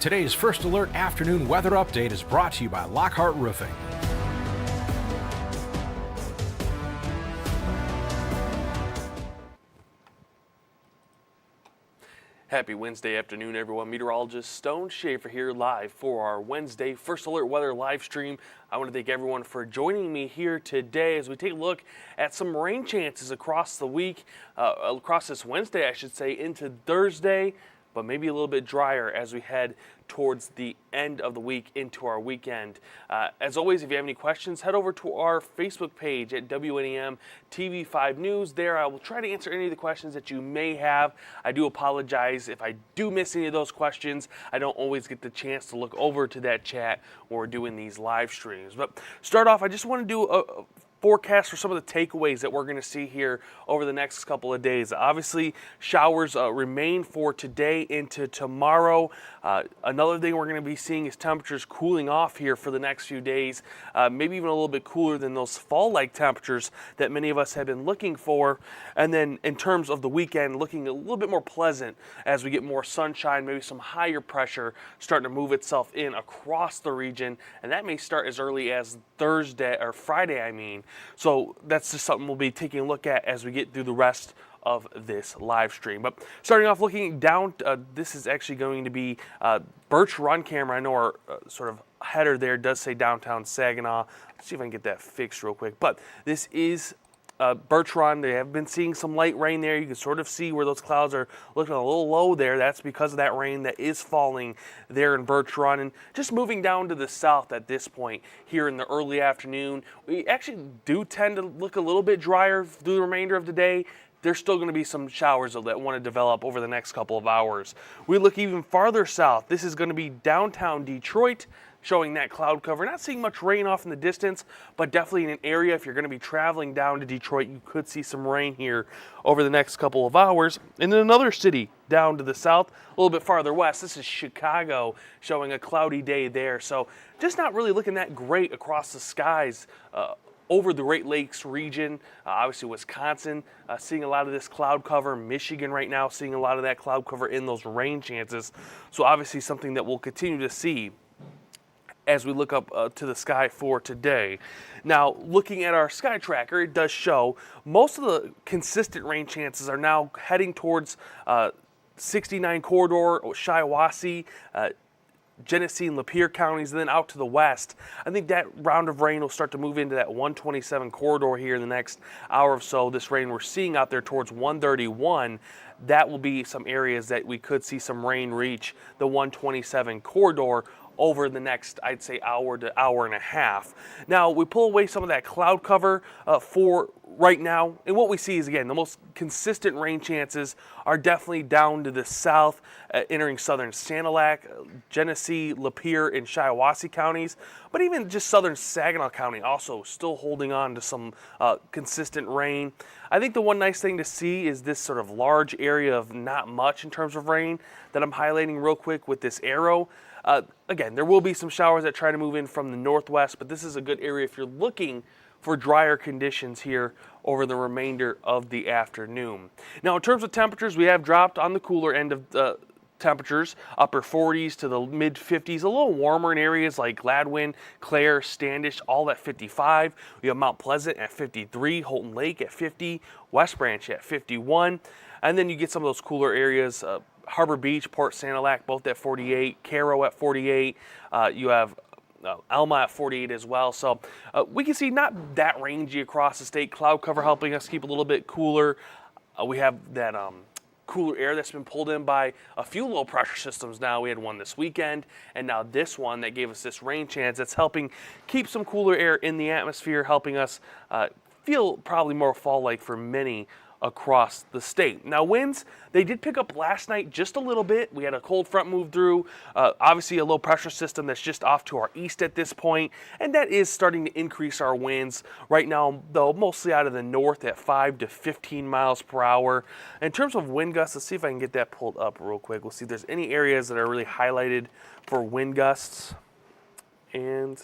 Today's First Alert afternoon weather update is brought to you by Lockhart Roofing. Happy Wednesday afternoon, everyone. Meteorologist Stone Schaefer here live for our Wednesday First Alert weather live stream. I want to thank everyone for joining me here today as we take a look at some rain chances across the week, across this Wednesday, I should say, into Thursday, but maybe a little bit drier as we head towards the end of the week into our weekend. As always, if you have any questions, head over to our Facebook page at WNEM TV5 News. There, I will try to answer any of the questions that you may have. I do apologize if I do miss any of those questions. I don't always get the chance to look over to that chat when we're doing these live streams. But start off, I just want to do a forecast for some of the takeaways that we're going to see here over the next couple of days. Obviously, showers remain for today into tomorrow. Another thing we're going to be seeing is temperatures cooling off here for the next few days, maybe even a little bit cooler than those fall-like temperatures that many of us have been looking for. And then in terms of the weekend, looking a little bit more pleasant as we get more sunshine, maybe some higher pressure starting to move itself in across the region. And that may start as early as Thursday or Friday, I mean. So that's just something we'll be taking a look at as we get through the rest of this live stream. But starting off looking down, this is actually going to be Birch Run camera. I know our sort of header there does say downtown Saginaw. Let's see if I can get that fixed real quick. But this is Birch Run. They have been seeing some light rain there. You can sort of see where those clouds are looking a little low there. That's because of that rain that is falling there in Birch Run. And just moving down to the south at this point here in the early afternoon, we actually do tend to look a little bit drier through the remainder of the day. There's still going to be some showers that want to develop over the next couple of hours. We look even farther south. This is going to be downtown Detroit, showing that cloud cover. Not seeing much rain off in the distance, but definitely in an area, if you're going to be traveling down to Detroit, you could see some rain here over the next couple of hours. And then another city down to the south, a little bit farther west, this is Chicago, showing a cloudy day there. So just not really looking that great across the skies over the Great Lakes region. Obviously Wisconsin seeing a lot of this cloud cover. Michigan right now seeing a lot of that cloud cover in those rain chances. So obviously something that we'll continue to see as we look up to the sky for today. Now, looking at our sky tracker, it does show most of the consistent rain chances are now heading towards 69 corridor, Shiawassee, Genesee and Lapeer counties, and then out to the west. I think that round of rain will start to move into that 127 corridor here in the next hour or so. This rain we're seeing out there towards 131, that will be some areas that we could see some rain reach the 127 corridor over the next, I'd say, hour to hour and a half. Now, we pull away some of that cloud cover for right now, and what we see is, again, the most consistent rain chances are definitely down to the south, entering southern Sanilac, Genesee, Lapeer, and Shiawassee counties, but even just southern Saginaw County also still holding on to some consistent rain. I think the one nice thing to see is this sort of large area of not much in terms of rain that I'm highlighting real quick with this arrow. Again, there will be some showers that try to move in from the northwest, but this is a good area if you're looking for drier conditions here over the remainder of the afternoon. Now, in terms of temperatures, we have dropped on the cooler end of the temperatures, upper 40s to the mid 50s, a little warmer in areas like Gladwin, Clare, Standish, all at 55. We have Mount Pleasant at 53, Holton Lake at 50, West Branch at 51, and then you get some of those cooler areas, Harbor Beach, Port Sanilac, both at 48, Caro at 48. You have Alma at 48 as well. So we can see not that rangy across the state. Cloud cover helping us keep a little bit cooler. We have that cooler air that's been pulled in by a few low pressure systems now. We had one this weekend, and now this one that gave us this rain chance that's helping keep some cooler air in the atmosphere, helping us feel probably more fall-like for many across the state. Now, winds, they did pick up last night just a little bit. We had a cold front move through, obviously a low pressure system that's just off to our east at this point, and that is starting to increase our winds right now, though mostly out of the north at 5 to 15 miles per hour. In terms of wind gusts, let's see if I can get that pulled up real quick. We'll see if there's any areas that are really highlighted for wind gusts. And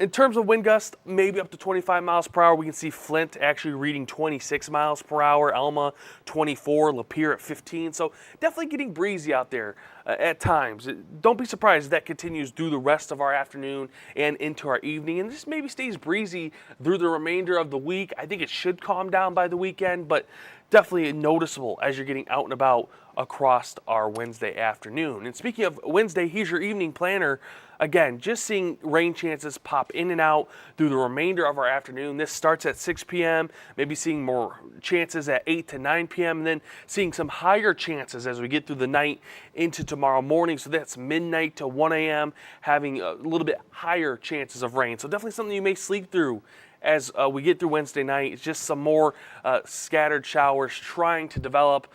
In terms of wind gusts, maybe up to 25 miles per hour. We can see Flint actually reading 26 miles per hour, Elma 24, Lapeer at 15. So definitely getting breezy out there at times. Don't be surprised if that continues through the rest of our afternoon and into our evening. And this maybe stays breezy through the remainder of the week. I think it should calm down by the weekend, but definitely noticeable as you're getting out and about across our Wednesday afternoon. And speaking of Wednesday, here's your evening planner. Again, just seeing rain chances pop in and out through the remainder of our afternoon. This starts at 6 p.m., maybe seeing more chances at 8 to 9 p.m., and then seeing some higher chances as we get through the night into tomorrow morning. So that's midnight to 1 a.m., having a little bit higher chances of rain. So definitely something you may sleep through as we get through Wednesday night. It's just some more scattered showers trying to develop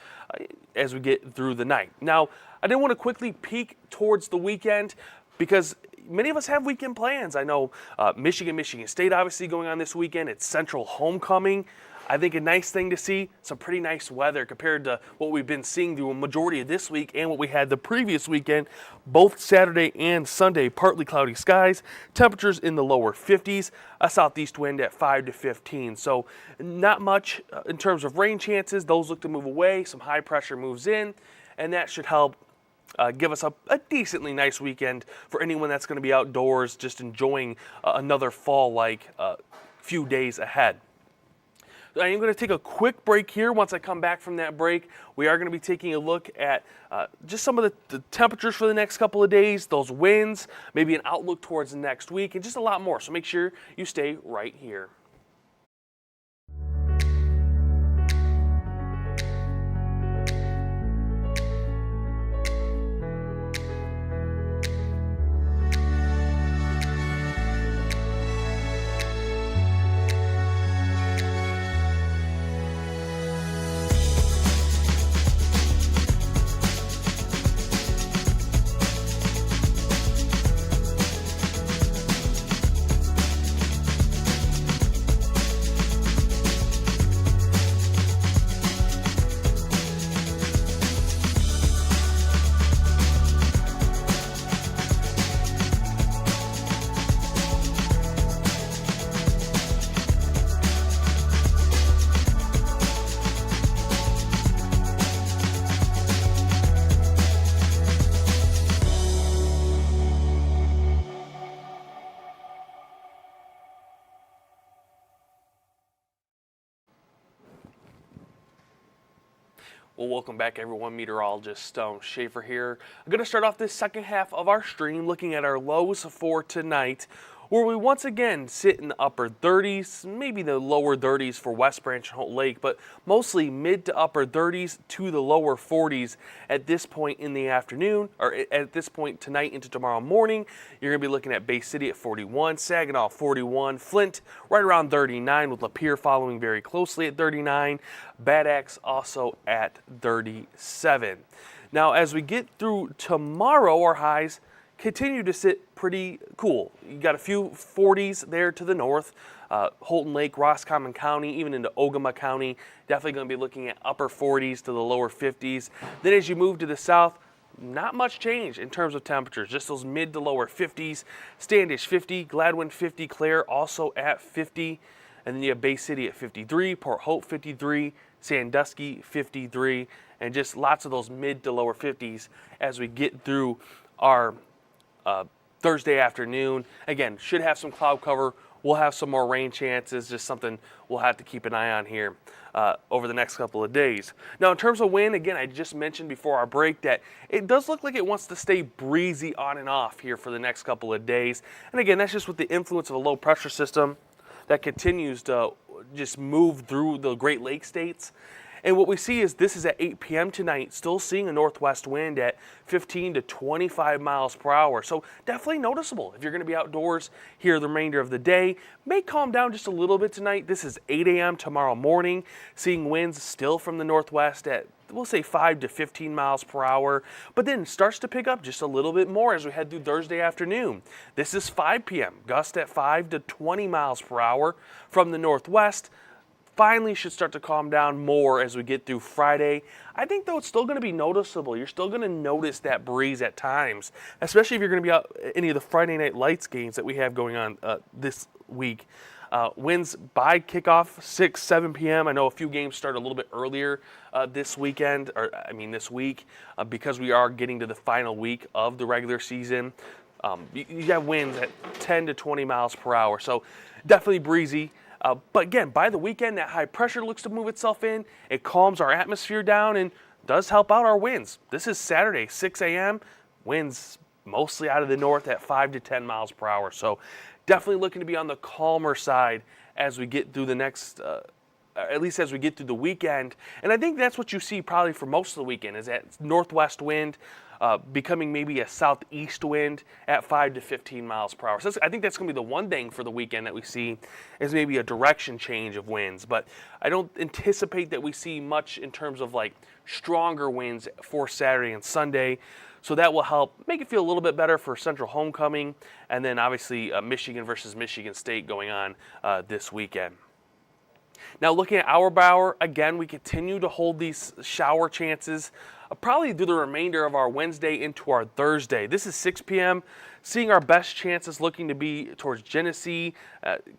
as we get through the night. Now, I did want to quickly peek towards the weekend, because many of us have weekend plans. I know Michigan State obviously going on this weekend. It's Central Homecoming. I think a nice thing to see, some pretty nice weather compared to what we've been seeing through a majority of this week and what we had the previous weekend, both Saturday and Sunday. Partly cloudy skies, temperatures in the lower 50s, a southeast wind at 5 to 15. So not much in terms of rain chances. Those look to move away. Some high pressure moves in, and that should help give us a decently nice weekend for anyone that's going to be outdoors just enjoying another fall-like few days ahead. I am going to take a quick break here. Once I come back from that break, we are going to be taking a look at just some of the temperatures for the next couple of days, those winds, maybe an outlook towards the next week, and just a lot more. So make sure you stay right here. Well, welcome back, everyone. Meteorologist Stone Schaefer here. I'm going to start off this second half of our stream looking at our lows for tonight, where we once again sit in the upper 30s, maybe the lower 30s for West Branch and Holt Lake, but mostly mid to upper 30s to the lower 40s at this point in the afternoon, or at this point tonight into tomorrow morning. You're going to be looking at Bay City at 41, Saginaw 41, Flint right around 39, with Lapeer following very closely at 39, Bad Axe also at 37. Now, as we get through tomorrow, our highs continue to sit pretty cool. You got a few 40s there to the north. Holton Lake, Roscommon County, even into Ogama County, definitely going to be looking at upper 40s to the lower 50s. Then as you move to the south, not much change in terms of temperatures, just those mid to lower 50s. Standish 50, Gladwin 50, Clare also at 50. And then you have Bay City at 53, Port Hope 53, Sandusky 53, and just lots of those mid to lower 50s as we get through our Thursday afternoon. Again, should have some cloud cover. We'll have some more rain chances, just something we'll have to keep an eye on here over the next couple of days. Now, in terms of wind, again, I just mentioned before our break that it does look like it wants to stay breezy on and off here for the next couple of days. And again, that's just with the influence of a low pressure system that continues to just move through the Great Lakes states. And what we see is this is at 8 p.m. tonight, still seeing a northwest wind at 15 to 25 miles per hour. So definitely noticeable if you're going to be outdoors here the remainder of the day. May calm down just a little bit tonight. This is 8 a.m. tomorrow morning, seeing winds still from the northwest at, we'll say, 5 to 15 miles per hour, but then starts to pick up just a little bit more as we head through Thursday afternoon. This is 5 p.m., gust at 5 to 20 miles per hour from the northwest. finally should start to calm down more as we get through Friday. I think, though, it's still going to be noticeable. You're still going to notice that breeze at times, especially if you're going to be out at any of the Friday Night Lights games that we have going on this week. Winds by kickoff 6, 7 p.m. I know a few games start a little bit earlier this week, because we are getting to the final week of the regular season. You have winds at 10 to 20 miles per hour, so definitely breezy. But again, by the weekend, that high pressure looks to move itself in. It calms our atmosphere down and does help out our winds. This is Saturday, 6 a.m. Winds mostly out of the north at 5 to 10 miles per hour. So definitely looking to be on the calmer side as we get through the next, at least as we get through the weekend. And I think that's what you see probably for most of the weekend, is that northwest wind becoming maybe a southeast wind at 5 to 15 miles per hour. So I think that's going to be the one thing for the weekend that we see, is maybe a direction change of winds. But I don't anticipate that we see much in terms of like stronger winds for Saturday and Sunday. So that will help make it feel a little bit better for Central Homecoming, and then obviously Michigan versus Michigan State going on this weekend. Now looking at hour by hour, again, we continue to hold these shower chances probably through the remainder of our Wednesday into our Thursday. This is 6 p.m., seeing our best chances looking to be towards Genesee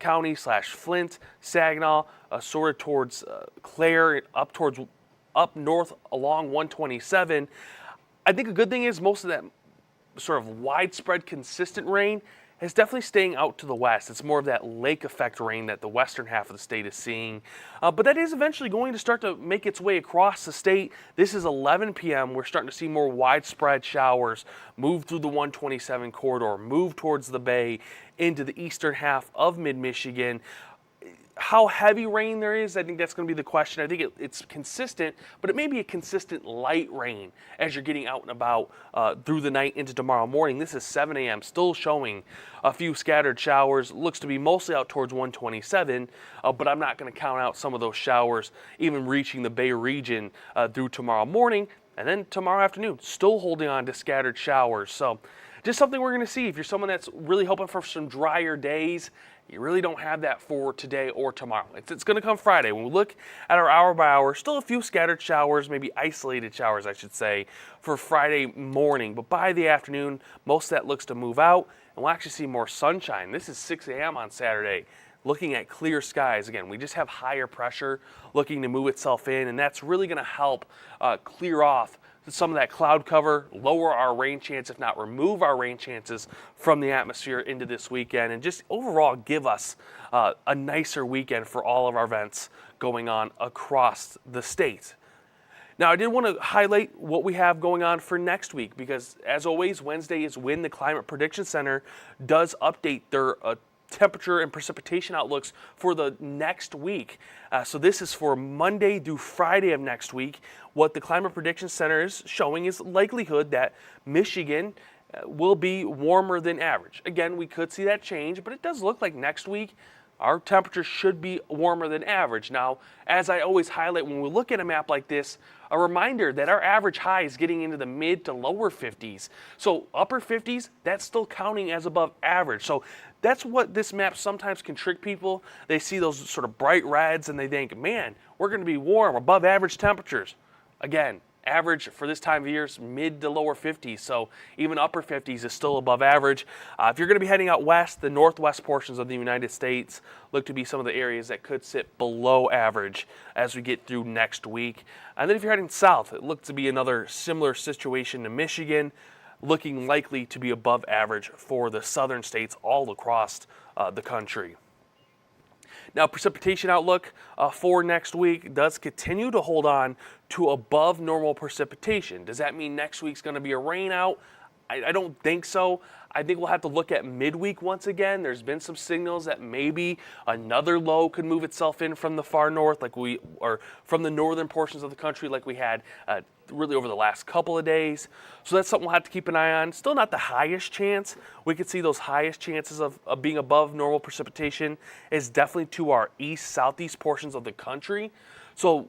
County / Flint, Saginaw, sort of towards Clare, up north along 127. I think a good thing is most of that sort of widespread consistent rain is definitely staying out to the west. It's more of that lake effect rain that the western half of the state is seeing. But that is eventually going to start to make its way across the state. This is 11 p.m. We're starting to see more widespread showers move through the 127 corridor, move towards the bay into the eastern half of mid-Michigan. How heavy rain there is, I think that's going to be the question. I think it's consistent, but it may be a consistent light rain as you're getting out and about through the night into tomorrow morning. This is 7 a.m., still showing a few scattered showers. Looks to be mostly out towards 127, but I'm not going to count out some of those showers even reaching the Bay region through tomorrow morning. And then tomorrow afternoon, still holding on to scattered showers. So just something we're going to see. If you're someone that's really hoping for some drier days, you really don't have that for today or tomorrow. It's going to come Friday. When we look at our hour by hour, still a few scattered showers, maybe isolated showers, I should say, for Friday morning. But by the afternoon, most of that looks to move out, and we'll actually see more sunshine. This is 6 a.m. on Saturday. Looking at clear skies. Again, we just have higher pressure looking to move itself in, and that's really going to help clear off some of that cloud cover, lower our rain chance, if not remove our rain chances from the atmosphere into this weekend, and just overall give us a nicer weekend for all of our events going on across the state. Now, I did want to highlight what we have going on for next week, because as always, Wednesday is when the Climate Prediction Center does update their temperature and precipitation outlooks for the next week. So this is for Monday through Friday of next week. What the Climate Prediction Center is showing is likelihood that Michigan will be warmer than average. Again, we could see that change, but it does look like next week our temperature should be warmer than average. Now, as I always highlight when we look at a map like this, a reminder that our average high is getting into the mid to lower 50s. So upper 50s, that's still counting as above average. So that's what this map sometimes can trick people. They see those sort of bright reds and they think, man, we're going to be warm, above average temperatures. Again, average for this time of year is mid to lower 50s, so even upper 50s is still above average. If you're going to be heading out west, the northwest portions of the United States look to be some of the areas that could sit below average as we get through next week. And then if you're heading south, it looks to be another similar situation to Michigan, looking likely to be above average for the southern states all across the country. Now, precipitation outlook for next week does continue to hold on to above normal precipitation. Does that mean next week's going to be a rain out? I don't think so. I think we'll have to look at midweek once again. There's been some signals that maybe another low could move itself in from the far north, or from the northern portions of the country, like we had really over the last couple of days. So that's something we'll have to keep an eye on. Still not the highest chance. We could see those highest chances of being above normal precipitation is definitely to our east, southeast portions of the country. So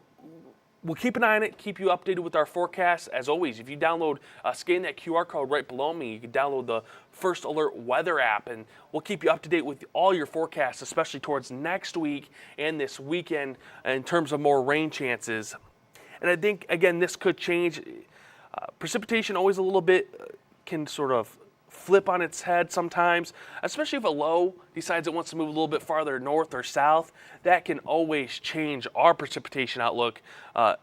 we'll keep an eye on it, keep you updated with our forecast. As always, if you download, scan that QR code right below me, you can download the First Alert Weather app, and we'll keep you up to date with all your forecasts, especially towards next week and this weekend in terms of more rain chances. And I think, again, this could change. Precipitation always a little bit can sort of flip on its head sometimes, especially if a low decides it wants to move a little bit farther north or south. That can always change our precipitation outlook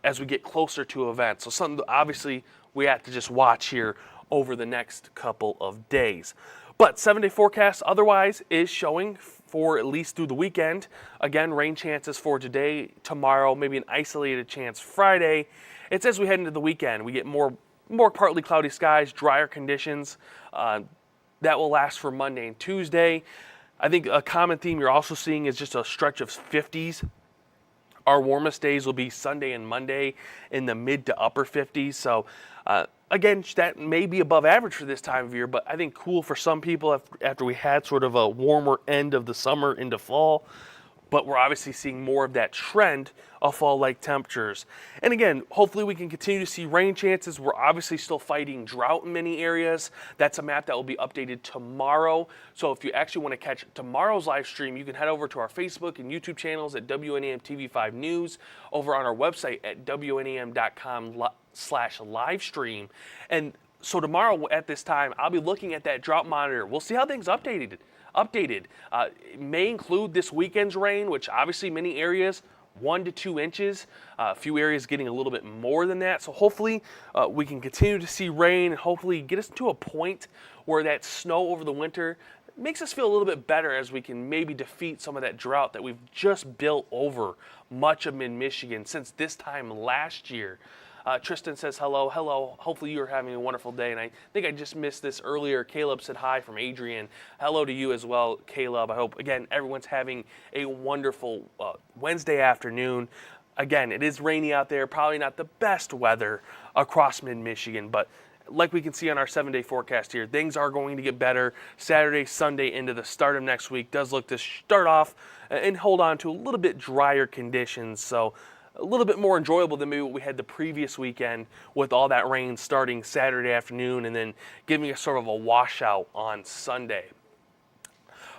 as we get closer to events. So something obviously we have to just watch here over the next couple of days. But 7-day forecast otherwise is showing for at least through the weekend. Again, rain chances for today, tomorrow, maybe an isolated chance Friday. It's as we head into the weekend, we get more partly cloudy skies, drier conditions. That will last for Monday and Tuesday. I think a common theme you're also seeing is just a stretch of 50s. Our warmest days will be Sunday and Monday in the mid to upper 50s. So again, that may be above average for this time of year, but I think cool for some people after we had sort of a warmer end of the summer into fall. But we're obviously seeing more of that trend of fall-like temperatures. And again, hopefully we can continue to see rain chances. We're obviously still fighting drought in many areas. That's a map that will be updated tomorrow. So if you actually want to catch tomorrow's live stream, you can head over to our Facebook and YouTube channels at WNEM TV5 News, over on our website at WNEM.com/livestream. And so tomorrow at this time, I'll be looking at that drought monitor. We'll see how things updated. It may include this weekend's rain, which obviously many areas 1 to 2 inches, a few areas getting a little bit more than that. So hopefully we can continue to see rain and hopefully get us to a point where that snow over the winter makes us feel a little bit better as we can maybe defeat some of that drought that we've just built over much of mid-Michigan since this time last year. Tristan says hello. Hopefully you're having a wonderful day. And I think I just missed this earlier. Caleb said hi from Adrian. Hello to you as well, Caleb. I hope, again, everyone's having a wonderful Wednesday afternoon. Again, it is rainy out there. Probably not the best weather across mid-Michigan, but like we can see on our 7-day forecast here, things are going to get better. Saturday, Sunday into the start of next week does look to start off and hold on to a little bit drier conditions. So a little bit more enjoyable than maybe what we had the previous weekend with all that rain starting Saturday afternoon and then giving us sort of a washout on Sunday.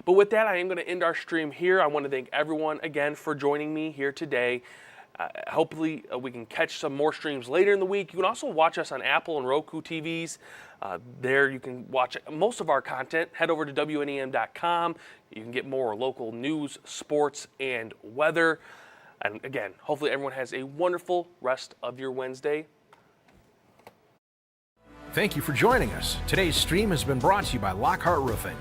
But with that, I am going to end our stream here. I want to thank everyone again for joining me here today. Hopefully we can catch some more streams later in the week. You can also watch us on Apple and Roku TVs. There you can watch most of our content. Head over to WNEM.com. You can get more local news, sports, and weather. And again, hopefully everyone has a wonderful rest of your Wednesday. Thank you for joining us. Today's stream has been brought to you by Lockhart Roofing.